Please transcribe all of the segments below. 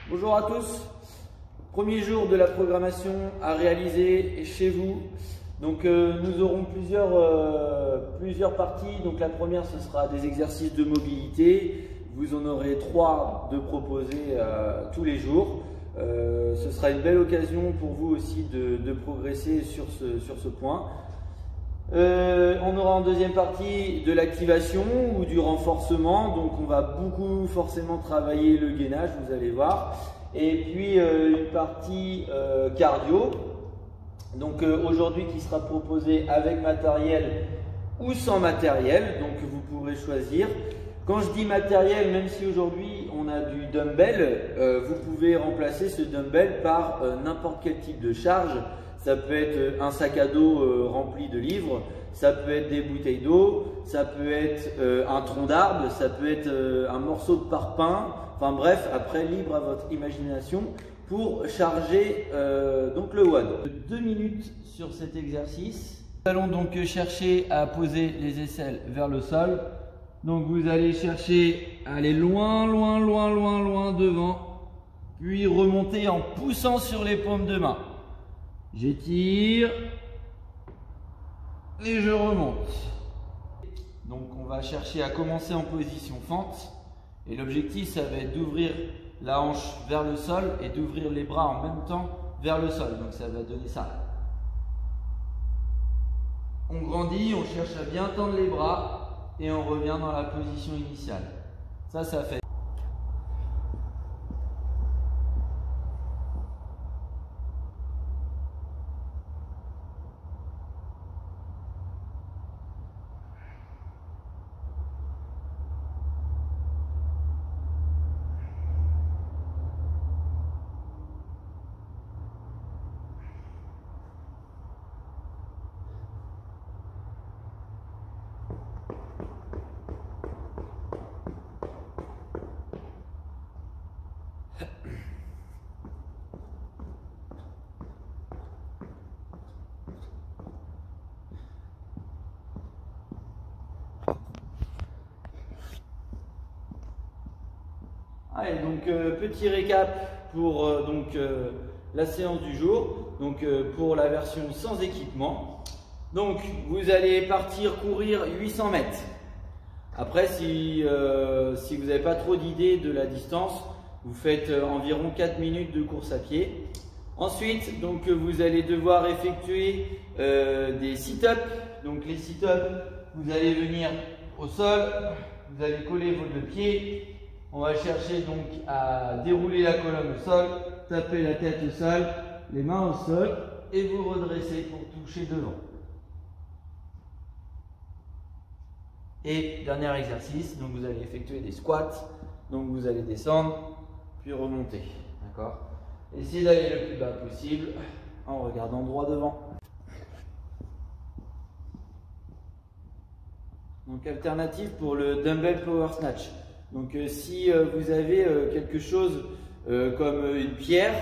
Bonjour à tous, premier jour de la programmation à réaliser chez vous. Donc nous aurons plusieurs parties. Donc la première, ce sera des exercices de mobilité. Vous en aurez 3 de proposés tous les jours. Ce sera une belle occasion pour vous aussi de progresser sur ce point. On aura en deuxième partie de l'activation ou du renforcement, donc on va beaucoup forcément travailler le gainage, vous allez voir, et puis une partie cardio, donc aujourd'hui qui sera proposée avec matériel ou sans matériel, donc vous pourrez choisir. Quand je dis matériel, même si aujourd'hui on a du dumbbell, vous pouvez remplacer ce dumbbell par n'importe quel type de charge. Ça peut être un sac à dos rempli de livres, ça peut être des bouteilles d'eau, ça peut être un tronc d'arbre, ça peut être un morceau de parpaing. Enfin bref, après libre à votre imagination pour charger donc le WOD. 2 minutes sur cet exercice. Nous allons donc chercher à poser les aisselles vers le sol. Donc vous allez chercher à aller loin devant, puis remonter en poussant sur les paumes de main. J'étire et je remonte. Donc on va chercher à commencer en position fente et l'objectif ça va être d'ouvrir la hanche vers le sol et d'ouvrir les bras en même temps vers le sol. Donc ça va donner ça. On grandit, on cherche à bien tendre les bras et on revient dans la position initiale. Ça fait. Allez, donc petit récap pour la séance du jour, donc pour la version sans équipement. Donc vous allez partir courir 800 mètres. Après, si vous n'avez pas trop d'idées de la distance, vous faites environ 4 minutes de course à pied. Ensuite, donc vous allez devoir effectuer des sit-ups. Donc les sit-ups, vous allez venir au sol, vous allez coller vos 2 pieds. On va chercher donc à dérouler la colonne au sol, taper la tête au sol, les mains au sol et vous redresser pour toucher devant. Et dernier exercice, donc vous allez effectuer des squats, donc vous allez descendre puis remonter, d'accord? Essayez d'aller le plus bas possible en regardant droit devant. Donc alternative pour le dumbbell power snatch. Donc si vous avez quelque chose comme une pierre,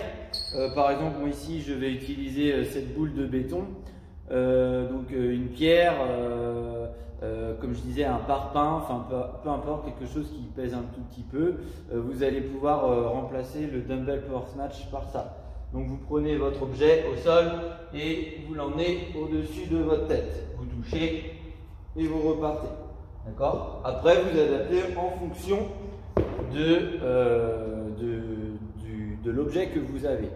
par exemple moi ici je vais utiliser cette boule de béton, donc une pierre, comme je disais un parpaing, enfin peu importe, quelque chose qui pèse un tout petit peu, vous allez pouvoir remplacer le dumbbell power snatch par ça. Donc vous prenez votre objet au sol et vous l'emmenez au-dessus de votre tête, vous touchez et vous repartez. D'accord. Après, vous adaptez en fonction de l'objet que vous avez.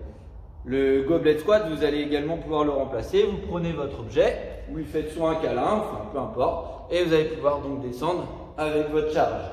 Le goblet squat, vous allez également pouvoir le remplacer. Vous prenez votre objet, vous lui faites soit un câlin, enfin peu importe, et vous allez pouvoir donc descendre avec votre charge.